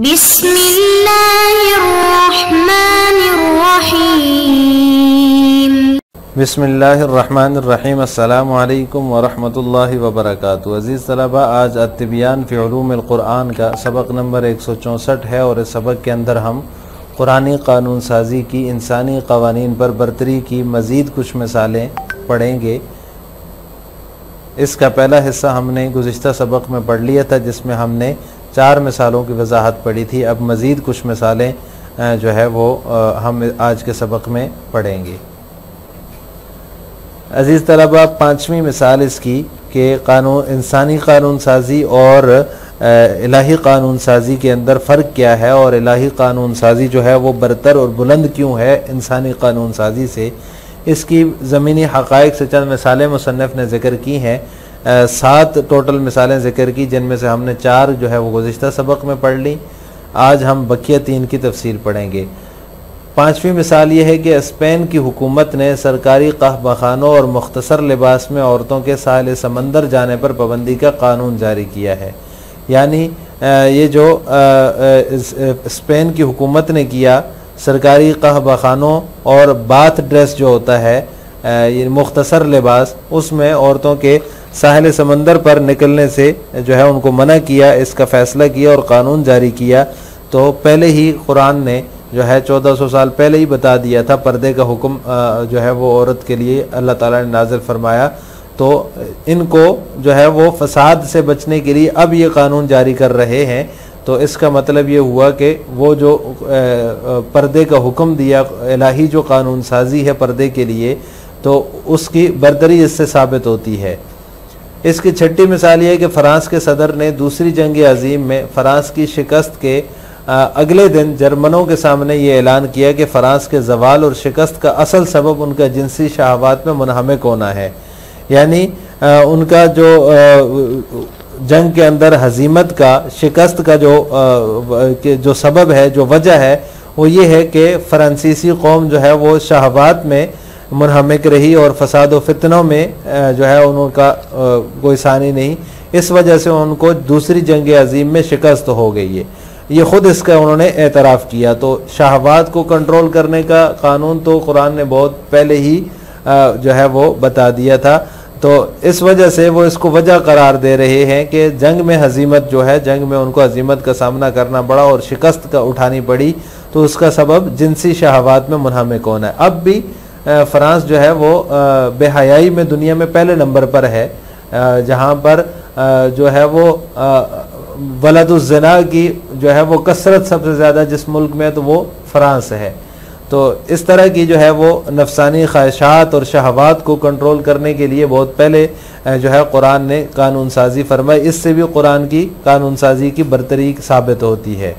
बिस्मिल्लाहिर्रहमानिर्रहीम। बिस्मिल्लाहिर्रहमानिर्रहीम। अस्सलामु अलैकुम वरहमतुल्लाहि वबरकातुहू। अज़ीज़ तलबा, आज अत्तिबियान फ़ी उलूमिल क़ुरआन का सबक नंबर 164 है और इस सबक के अंदर हम कुरानी कानून साजी की इंसानी क़वानीन पर बरतरी की मज़ीद कुछ मिसालें पढ़ेंगे। इसका पहला हिस्सा हमने गुज़िश्ता सबक में पढ़ लिया था, जिसमें हमने 4 मिसालों की वजाहत पढ़ी थी। अब मज़ीद कुछ मिसालें जो है वो हम आज के सबक में पढ़ेंगे। अज़ीज़ तलबा, 5वीं मिसाल इसकी कि कानून इंसानी कानून साजी और इलाही कानून साजी के अंदर फ़र्क क्या है और इलाही कानून साजी जो है वो बरतर और बुलंद क्यों है इंसानी कानून साजी से। इसकी ज़मीनी हक़ाइक़ से चंद मिसालें मुसन्निफ़ ने ज़िक्र की हैं। 7 टोटल मिसालें ज़िक्र की, जिनमें से हमने 4 जो है वो गुज़िश्ता सबक में पढ़ ली। आज हम बकिया 3 की तफसील पढ़ेंगे। 5वीं मिसाल ये है कि स्पेन की हुकूमत ने सरकारी कहवाखानों और मुख्तसर लिबास में औरतों के साहिल समंदर जाने पर पाबंदी का कानून जारी किया है। यानी ये जो स्पेन की हुकूमत ने किया, सरकारी कहवाखानों और बाथ ड्रेस जो होता है, ये मुख्तसर लिबास, उसमें औरतों के साहिल समंदर पर निकलने से जो है उनको मना किया। इसका फ़ैसला किया और कानून जारी किया। तो पहले ही कुरान ने जो है 1400 साल पहले ही बता दिया था, पर्दे का हुक्म जो है वो औरत के लिए अल्लाह ताला ने नाज़िल फरमाया। तो इनको जो है वो फसाद से बचने के लिए अब ये कानून जारी कर रहे हैं। तो इसका मतलब ये हुआ कि वो जो पर्दे का हुक्म दिया, इलाही जो कानून साजी है पर्दे के लिए, तो उसकी बरतरी इससे साबित होती है। इसकी 6ठी मिसाल ये है कि फ़्रांस के सदर ने दूसरी जंग अज़ीम में फ़्रांस की शिकस्त के अगले दिन जर्मनों के सामने ये ऐलान किया कि फ़्रांस के ज़वाल और शिकस्त का असल सबब उनका जिनसी शहवात में मुनहमिक होना है। यानी उनका जो जंग के अंदर हजीमत का, शिकस्त का जो सबब है, जो वजह है, वो ये है कि फ़्रांसीसी कौम जो है वो शहवात में मुनहमिक रही और फसाद व फितनों में जो है उनका कोई सानी नहीं। इस वजह से उनको दूसरी जंग अज़ीम में शिकस्त हो गई है। ये ख़ुद इसका उन्होंने एतराफ़ किया। तो शहवात को कंट्रोल करने का कानून तो कुरान ने बहुत पहले ही जो है वो बता दिया था। तो इस वजह से वो इसको वजह करार दे रहे हैं कि जंग में हजीमत जो है, जंग में उनको हजीमत का सामना करना पड़ा और शिकस्त का उठानी पड़ी, तो उसका सबब जिनसी शहवात में मुनहमिक होना है। अब भी फ़्रांस जो है वो बेहयाई में दुनिया में पहले नंबर पर है, जहाँ पर जो है वो वलदुज़्ज़िना की जो है वो कसरत सबसे ज़्यादा जिस मुल्क में है तो वो फ़्रांस है। तो इस तरह की जो है वो नफसानी ख्वाहिशात और शहवात को कंट्रोल करने के लिए बहुत पहले जो है कुरान ने कानून साजी फरमाई। इससे भी कुरान की कानून साजी की बरतरी साबित होती है।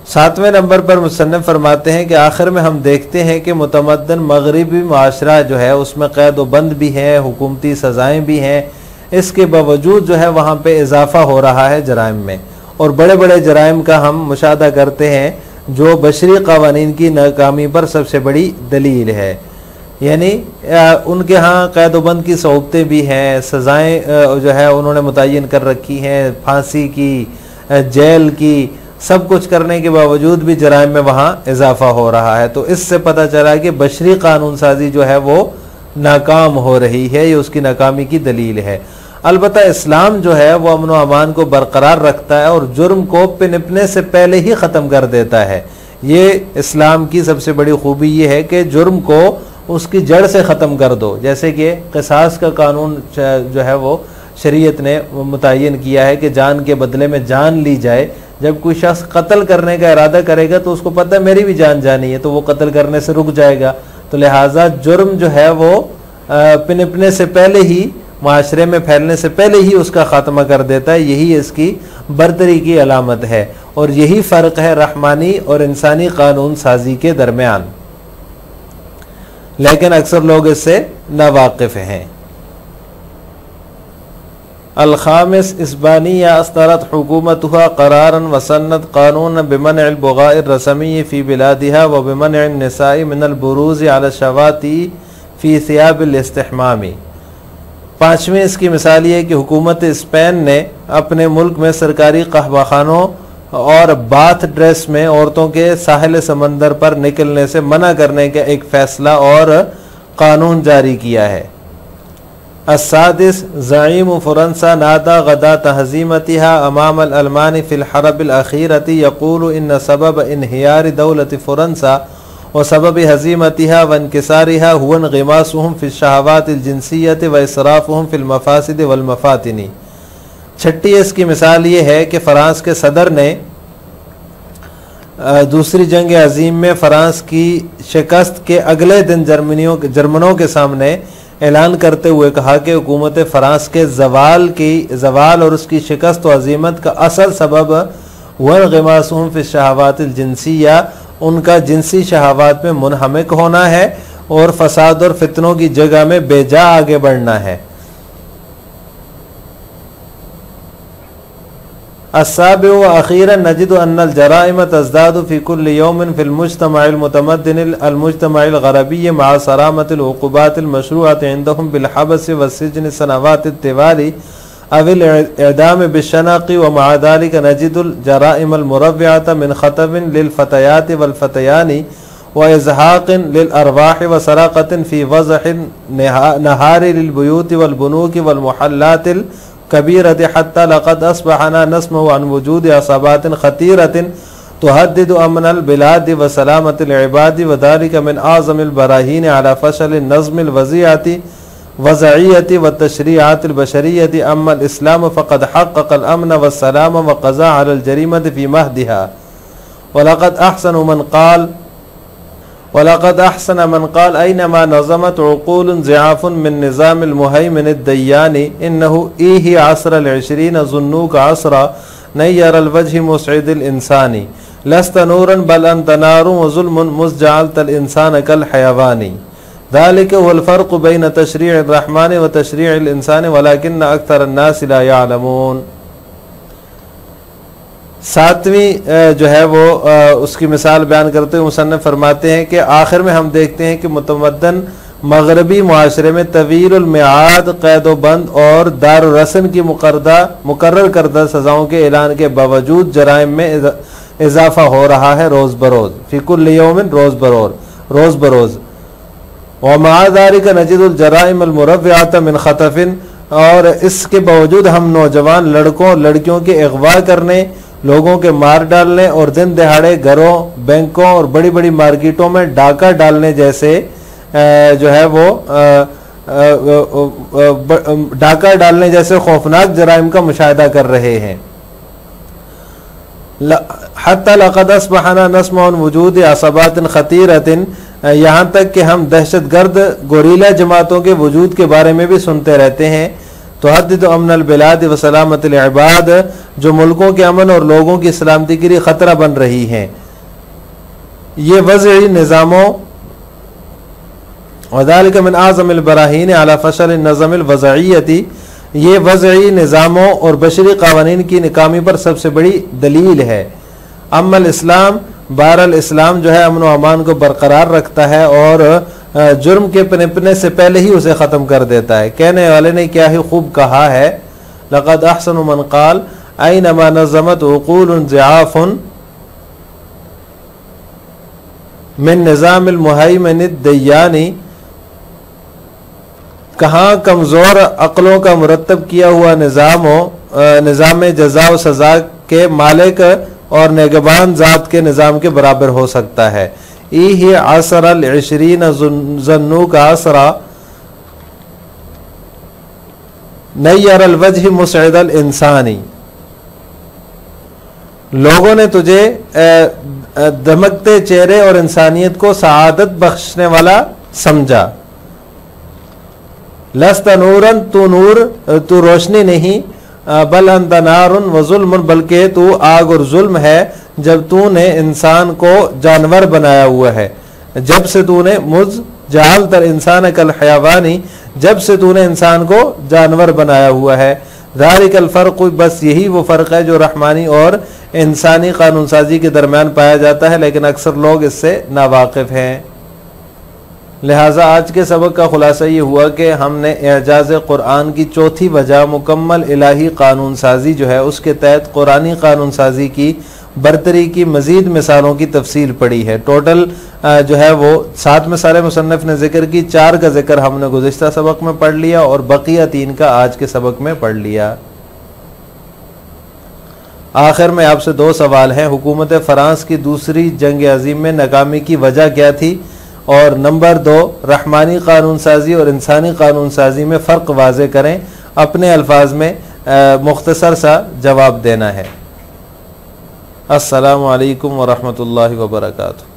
7वें नंबर पर मुसन्निफ़ फरमाते हैं कि आखिर में हम देखते हैं कि मुतमद्दन मगरिबी माशरा जो है उसमें क़ैद व बंद भी हैं, हुकूमती सज़ाएँ भी हैं। इसके बावजूद जो है वहाँ पे इजाफ़ा हो रहा है जराइम में, और बड़े बड़े जराइम का हम मुशाहदा करते हैं, जो बशरी क़वानीन की नाकामी पर सबसे बड़ी दलील है। यानी उनके यहाँ क़ैद व बंद की सहूलतें भी हैं, सज़ाएँ जो है उन्होंने मुतय्यन कर रखी हैं, फांसी की, जेल की, सब कुछ करने के बावजूद भी जराइम में वहाँ इजाफ़ा हो रहा है। तो इससे पता चला कि बशरी कानून साजी जो है वो नाकाम हो रही है, ये उसकी नाकामी की दलील है। अलबत्ता इस्लाम जो है वो अमन व अमान को बरकरार रखता है और जुर्म को पनपने से पहले ही ख़त्म कर देता है। ये इस्लाम की सबसे बड़ी खूबी ये है कि जुर्म को उसकी जड़ से ख़त्म कर दो। जैसे कि क़िसास का कानून जो है वो शरीयत ने मुतय्यन किया है कि जान के बदले में जान ली जाए। जब कोई शख्स कत्ल करने का इरादा करेगा तो उसको पता है मेरी भी जान जानी है, तो वो कत्ल करने से रुक जाएगा। तो लिहाजा जुर्म जो है वो पनपने से पहले ही, माशरे में फैलने से पहले ही उसका ख़ात्मा कर देता है। यही इसकी बरतरी की अलामत है और यही फ़र्क है रहमानी और इंसानी कानून साजी के दरमियान। लेकिन अक्सर लोग इससे नावाकिफ़ हैं। अल-ख़ामिस इस्बानिया असदरत हुकूमतुहा क़रारन वसन्नत क़ानून बिमनअल बुग़ाइ रस्मी फ़ी बिलादिहा व बिमनअन निसाई मिनल बुरूज़ अला शवाती फ़ी सियाबिल इस्तिहमामी। पाँचवीं इसकी मिसाल ये कि हुकूमत स्पेन ने अपने मुल्क में सरकारी कहवाखानों और बाथ ड्रेस में औरतों के साहिल समंदर पर निकलने से मना करने का एक फ़ैसला और कानून जारी किया है। अस्सादिस ज़ईम फ़्रांसा नादा गदा तहज़ीमतिहा अमाम अल-अलमानी फ़िल हरब अल-अख़ीरती यक़ूलु इन्न सबब इन्हियार दौलत फ़्रांसा व सबब हज़ीमतिहा व इनकिसारिहा हुवा इंग़िमासुहुम फ़िल शहवात अल-जिन्सिय्यत व इसराफ़ुहुम फ़िल मफ़ासिद वल मफ़ातिनी। छठी इसकी मिसाल ये है कि फ़रांस के सदर ने दूसरी जंग अज़ीम में फ़रांस की शिकस्त के अगले दिन जर्मनों के सामने ऐलान करते हुए कहा कि हुकूमत फ़रांस के ज़वाल और उसकी शिकस्त व अज़ीमत का असल सबब वग़िमासुहुम फ़िश शहवात अल-जिन्सिय्या उनका जिनसी शहवात में मुनहमिक होना है और फसाद और फितनों की जगह में बेजा आगे बढ़ना है। अस्साबिउ व अखीरन नजिदु अन्नल जराइम तज़दादु फ़ी कुल्लि यौमिन फ़िल मुज्तमअल मुतमद्दिन अल मुज्तमअल गरबी मअ सरामतिल उक़ूबातिल मशरूअति इंदहुम बिल हब्स व सिजन सनवात तिवाली अविल इदाम बिशनक़ी व मअ ज़ालिका नजिदुल जराइमल मुरव्विअत मिन ख़तबिन लिल फ़तयाति वल फ़तयानी व इज़हाक़िन लिल अरवाह व सरक़तिन फ़ी वज़हिन नहारि लिल बुयूति वल बुनूकी वल मुहल्लातिल कबीरत हत्ता लक़द अस्बहना नस्मअ अन वजूद असबातिन ख़तीरतिन तुहद्दिदु अमनल बिलाद व सलामतिल इबाद व ज़ालिका मिन आज़मिल बराहीन अला फ़शल नज़्मिल वज़इयति व तशरीअतिल बशरियति अम्मल इस्लाम फ़क़द हक़्क़क़ल अमन व सलाम व क़ज़ा अलल जरीमति फ़ी महदिहा वलक़द अहसन मन क़ाल ऐनमा नज़मत उक़ूलुन ज़िआफ़ुन मिन निज़ामिल मुहैमिन अद-दय्यानी इन्नहु ईही असरल इश्रीन ज़ुन्नूक असरा नय्यरल वजहि मुस्इदिल इंसानी लस्त नूरन बल अंत नारुन व ज़ुल्मुन मुज़जअलतल इंसान कल हयवानी ज़ालिका हुवल फ़र्क़ु बैन तशरीइर रहमानि व तशरीइल इंसानी वलाकिन्न अक्सरन नास ला यअलमून। सातवीं जो है वो उसकी मिसाल बयान करते हुए मुसन्निफ़ फरमाते हैं कि आखिर में हम देखते हैं कि मुतमद्दन मगरबी मुआशरे में तवीलुल मिआद क़ैद बंद और दारुल रस्म की मुकर्रर करदा सज़ाओं के ऐलान के बावजूद जराइम में इजाफ़ा हो रहा है रोज़ बरोज़ फ़ी कुल्लि यौमिन रोज़ बरोज़ व मअ ज़ालिका नजिदुल जराइमल मुरव्विअत मिन ख़तफ़िन और इसके बावजूद हम नौजवान लड़कों और लड़कियों के अगवा करने लोगों के मार डालने और दिन दहाड़े घरों बैंकों और बड़ी बड़ी मार्केटों में डाका डालने जैसे जो है वो डाका डालने जैसे खौफनाक जराइम का मुशाहिदा कर रहे हैं। हत्ता लक़द अस्बहना नस्मअ अन वजूद असबातिन ख़तीरतिन यहाँ तक कि हम दहशतगर्द गोरीला जमातों के वजूद के बारे में भी सुनते रहते हैं। तुहद्दिदु अमनल बिलाद व सलामतिल इबाद जो मुल्कों के अमन और लोगों की सलामती के लिए ख़तरा बन रही हैं। ये वज़ई निज़ामों व ज़ालिका मिन आज़मिल बराहीन अला फ़शल नज़मिल वज़इयती ये वज़ई निज़ामों और बशरी क़वानीन की नाकामी पर सबसे बड़ी दलील है। अम्मल इस्लाम बहरहाल इस्लाम जो है अमन व अमान को बरकरार रखता है और जुर्म के पनपने से पहले ही उसे ख़त्म कर देता है। कहने वाले ने क्या ही खूब कहा है, लक़द अहसन मन क़ाल ऐनमा नज़मत उक़ूलुन ज़िआफ़ुन मिन निज़ामिल मुहैमिन अद-दय्यानी कहाँ कमज़ोर अक़लों का मुरतब किया हुआ निज़ाम जज़ा व सज़ा के मालिक और निगहबान ज़ात के निज़ाम के बराबर हो सकता है। ईही असरल इश्रीन ज़न्नू का असरा नय्यरल वजहि मुस्इदल इंसानी लोगों ने तुझे दमकते चेहरे और इंसानियत को सआदत बख्शने वाला समझा। लस्त नूरन तू रोशनी नहीं बल अंत नारुन व ज़ुल्मुन बल्कि तू आग और जुल्म है जब तूने इंसान को जानवर बनाया हुआ है। जब से तूने मुज़जअलतल इंसान कल हयवानी जब से तूने इंसान को जानवर बनाया हुआ है। ज़ालिकल फ़र्क़ बस यही वो फ़र्क है जो रहमानी और इंसानी कानून साजी के दरमियान पाया जाता है, लेकिन अक्सर लोग इससे नावाकिफ़ हैं। लिहाजा आज के सबक का खुलासा ये हुआ कि हमने एजाज़ कुरान की चौथी वजह मुकम्मल इलाही कानून साजी जो है उसके तहत कुरानी कानून साजी की बरतरी की मज़ीद मिसालों की तफसील पढ़ी है। टोटल जो है वो 7 मिसालें मुसन्निफ ने जिक्र की, 4 का जिक्र हमने गुज़िश्ता सबक में पढ़ लिया और बकिया 3 का आज के सबक में पढ़ लिया। आखिर में आपसे 2 सवाल हैं। हुकूमत फ़रांस की दूसरी जंग अज़ीम में नाकामी की वजह क्या थी? और नंबर 2, रहमानी कानून साजी और इंसानी कानून साजी में फ़र्क वाज़े करें। अपने अल्फाज में मुख्तसर सा जवाब देना है। अस्सलामु अलैकुम व रहमतुल्लाहि व बरकातुहू।